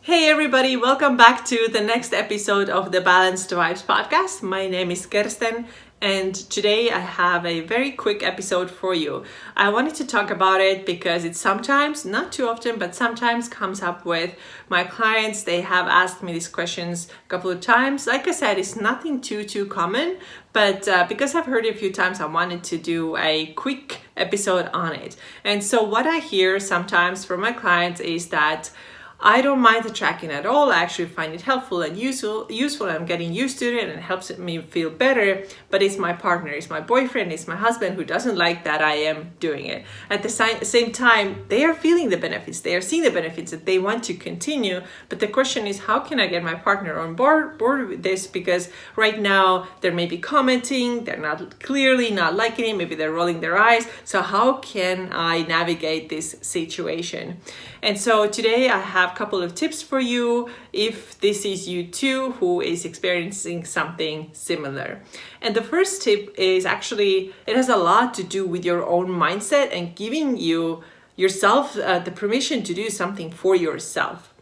Hey everybody, welcome back to the next episode of the Balanced Vibes podcast. My name is Kirsten and today I have a very quick episode for you. I wanted to talk about it because it sometimes, not too often, but sometimes comes up with my clients. They have asked me these questions a couple of times. Like I said, it's nothing too common, but because I've heard it a few times, I wanted to do a quick episode on it. And so what I hear sometimes from my clients is that I don't mind the tracking at all. I actually find it helpful and useful. I'm getting used to it and it helps me feel better. But it's my partner, it's my boyfriend, it's my husband who doesn't like that I am doing it. At the same time, they are feeling the benefits. They are seeing the benefits that they want to continue. But the question is, how can I get my partner on board with this? Because right now they're maybe commenting, they're not clearly not liking it. Maybe they're rolling their eyes. So how can I navigate this situation? And so today I have a couple of tips for you if this is you too who is experiencing something similar. And the first tip is actually, it has a lot to do with your own mindset and giving yourself the permission to do something for yourself.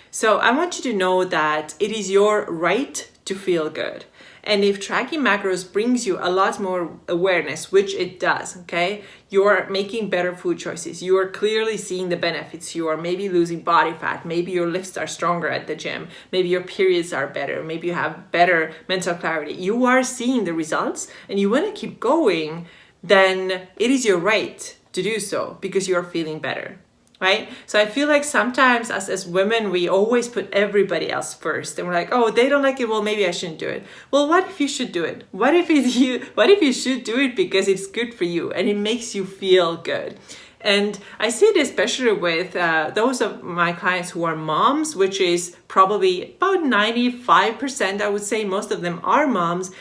So I want you to know that it is your right to feel good. And if tracking macros brings you a lot more awareness, which it does, okay? You are making better food choices. You are clearly seeing the benefits. You are maybe losing body fat. Maybe your lifts are stronger at the gym. Maybe your periods are better. Maybe you have better mental clarity. You are seeing the results and you want to keep going, then it is your right to do so because you are feeling better. Right? So I feel like sometimes as women, we always put everybody else first. And we're like, oh, they don't like it. Well, maybe I shouldn't do it. Well, what if you should do it? What if you should do it because it's good for you and it makes you feel good? And I see it especially with those of my clients who are moms, which is probably about 95%, I would say. Most of them are moms.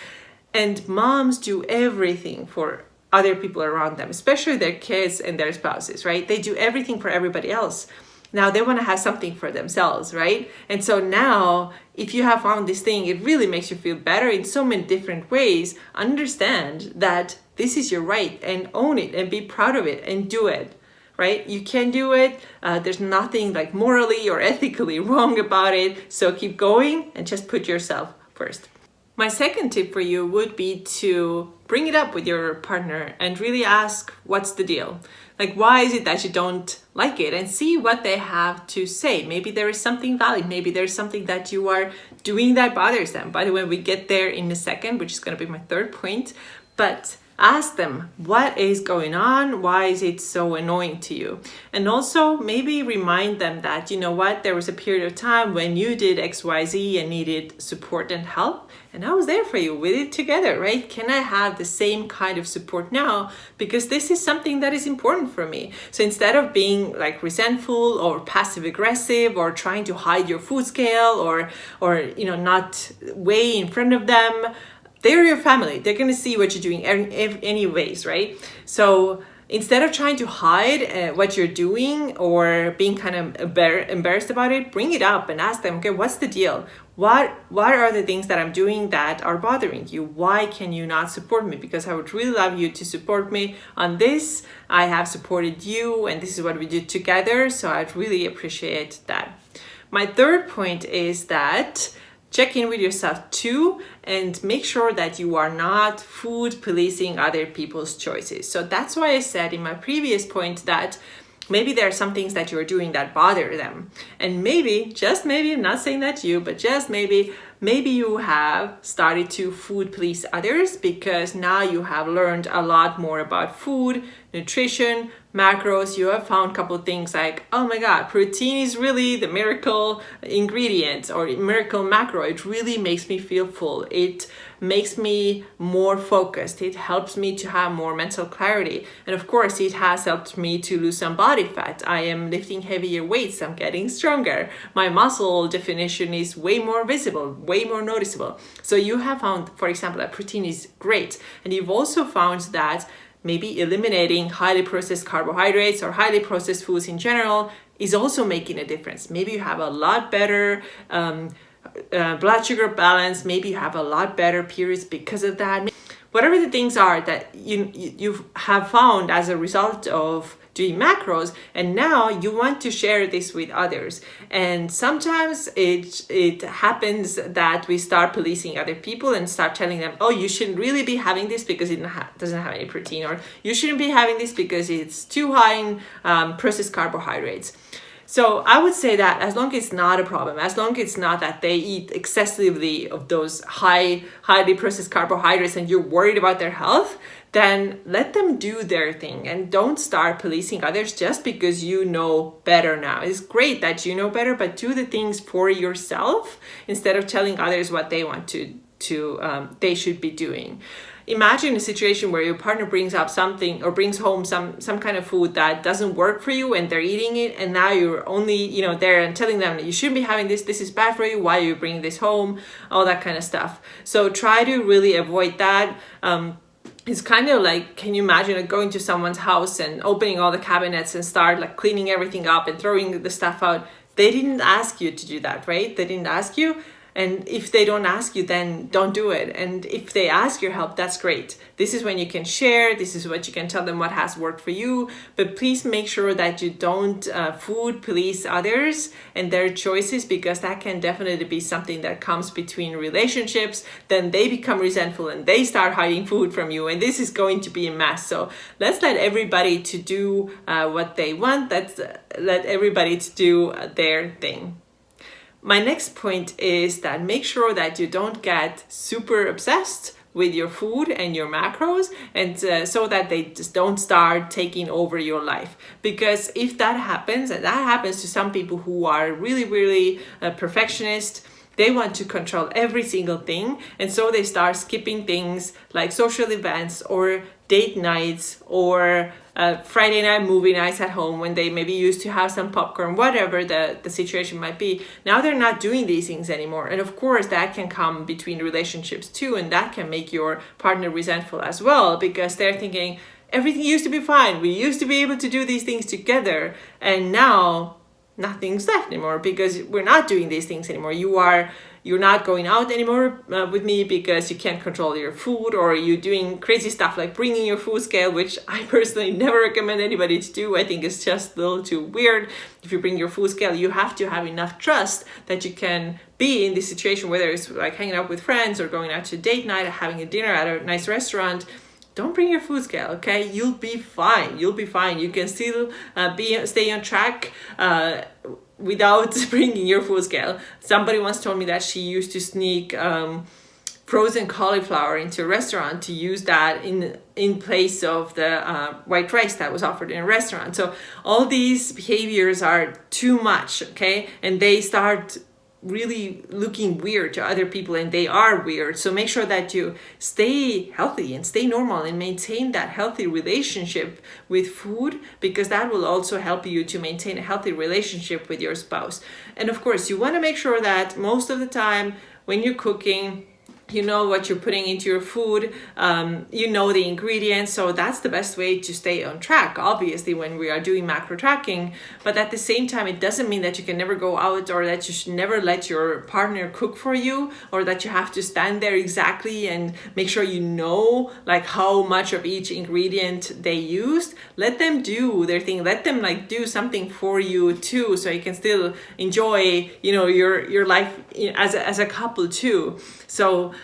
And moms do everything for other people around them, especially their kids and their spouses, right? They do everything for everybody else. Now they want to have something for themselves, right? And so now, if you have found this thing, it really makes you feel better in so many different ways. Understand that this is your right and own it and be proud of it and do it, right? You can do it. There's nothing like morally or ethically wrong about it. So keep going and just put yourself first. My second tip for you would be to bring it up with your partner and really ask, what's the deal? Like, why is it that you don't like it? And see what they have to say. Maybe there is something valid. Maybe there's something that you are doing that bothers them. By the way, we get there in a second, which is going to be my third point. But ask them, what is going on? Why is it so annoying to you? And also maybe remind them that, you know what, there was a period of time when you did XYZ and needed support and help. And I was there for you with it together, right? Can I have the same kind of support now? Because this is something that is important for me. So instead of being like resentful or passive aggressive or trying to hide your food scale or not weigh in front of them, they're your family. They're going to see what you're doing anyways, right? So instead of trying to hide what you're doing or being kind of embarrassed about it, bring it up and ask them, okay, what's the deal? What are the things that I'm doing that are bothering you? Why can you not support me? Because I would really love you to support me on this. I have supported you and this is what we did together. So I'd really appreciate that. My third point is that check in with yourself too and make sure that you are not food policing other people's choices. So that's why I said in my previous point that maybe there are some things that you're doing that bother them. And maybe, just maybe, I'm not saying that you, but just maybe you have started to food police others because now you have learned a lot more about food, nutrition, macros. You have found a couple of things like, oh my God, protein is really the miracle ingredient or miracle macro. It really makes me feel full. It makes me more focused. It helps me to have more mental clarity. And of course, it has helped me to lose some body fat. I am lifting heavier weights. I'm getting stronger. My muscle definition is way more visible, way more noticeable. So you have found, for example, that protein is great. And you've also found that maybe eliminating highly processed carbohydrates or highly processed foods in general is also making a difference. Maybe you have a lot better blood sugar balance. Maybe you have a lot better periods because of that. Whatever the things are that you have found as a result of doing macros, and now you want to share this with others. And sometimes it happens that we start policing other people and start telling them, oh, you shouldn't really be having this because it doesn't have any protein, or you shouldn't be having this because it's too high in processed carbohydrates. So I would say that as long as it's not a problem, as long as it's not that they eat excessively of those highly processed carbohydrates and you're worried about their health, then let them do their thing and don't start policing others just because you know better now. It's great that you know better, but do the things for yourself instead of telling others what they want they should be doing. Imagine a situation where your partner brings up something or brings home some kind of food that doesn't work for you and they're eating it, and now you're only there and telling them that you shouldn't be having this is bad for you, why are you bringing this home, all that kind of stuff. So try to really avoid that. It's kind of like, can you imagine going to someone's house and opening all the cabinets and start like cleaning everything up and throwing the stuff out? They didn't ask you to do that, right? They didn't ask you. And if they don't ask you, then don't do it. And if they ask your help, that's great. This is when you can share. This is what you can tell them what has worked for you. But please make sure that you don't food police others and their choices, because that can definitely be something that comes between relationships. Then they become resentful and they start hiding food from you. And this is going to be a mess. So let's let everybody to do what they want. Let's let everybody to do their thing. My next point is that make sure that you don't get super obsessed with your food and your macros, and so that they just don't start taking over your life. Because if that happens, and that happens to some people who are really, really perfectionist, they want to control every single thing, and so they start skipping things like social events or date nights or Friday night movie nights at home when they maybe used to have some popcorn, whatever the situation might be. Now they're not doing these things anymore. And of course that can come between relationships too, and that can make your partner resentful as well, because they're thinking everything used to be fine. We used to be able to do these things together, and now nothing's left anymore because we're not doing these things anymore. You're not going out anymore with me because you can't control your food, or you're doing crazy stuff like bringing your food scale, which I personally never recommend anybody to do. I think it's just a little too weird. If you bring your food scale, you have to have enough trust that you can be in this situation, whether it's like hanging out with friends or going out to date night or having a dinner at a nice restaurant. Don't bring your food scale, okay? You'll be fine. You'll be fine. You can still stay on track without bringing your food scale. Somebody once told me that she used to sneak frozen cauliflower into a restaurant to use that in place of the white rice that was offered in a restaurant. So all these behaviors are too much, okay? And they start really looking weird to other people, and they are weird. So make sure that you stay healthy and stay normal and maintain that healthy relationship with food, because that will also help you to maintain a healthy relationship with your spouse. And of course, you want to make sure that most of the time when you're cooking, you know what you're putting into your food, you know the ingredients, so that's the best way to stay on track, obviously, when we are doing macro tracking. But at the same time, it doesn't mean that you can never go out, or that you should never let your partner cook for you, or that you have to stand there exactly and make sure you know like how much of each ingredient they used. Let them do their thing. Let them like do something for you too, so you can still enjoy, your life as a couple too. So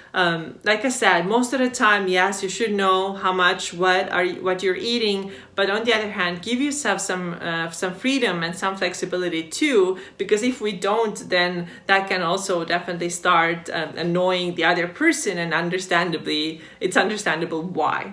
like I said, most of the time, yes, you should know how much, what you're eating, but on the other hand, give yourself some freedom and some flexibility too, because if we don't, then that can also definitely start annoying the other person, and it's understandable why.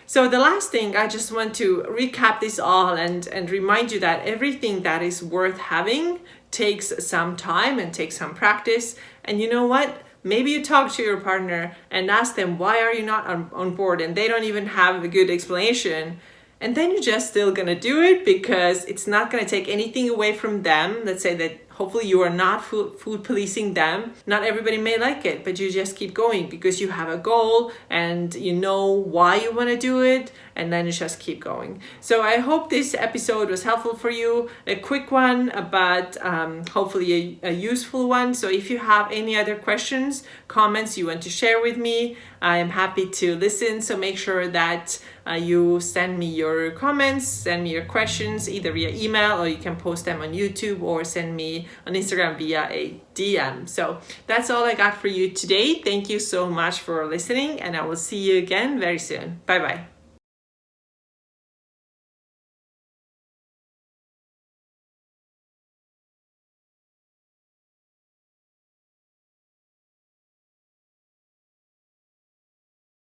So the last thing, I just want to recap this all and remind you that everything that is worth having takes some time and takes some practice. And you know what? Maybe you talk to your partner and ask them, why are you not on board? And they don't even have a good explanation. And then you're just still gonna do it because it's not gonna take anything away from them. Let's say that hopefully you are not food policing them. Not everybody may like it, but you just keep going because you have a goal and you know why you want to do it, and then you just keep going. So I hope this episode was helpful for you. A quick one, but hopefully a useful one. So if you have any other questions, comments you want to share with me, I am happy to listen. So make sure that you send me your comments, send me your questions either via email, or you can post them on YouTube or send me on Instagram via a DM. So that's all I got for you today. Thank you so much for listening, and I will see you again very soon. Bye bye.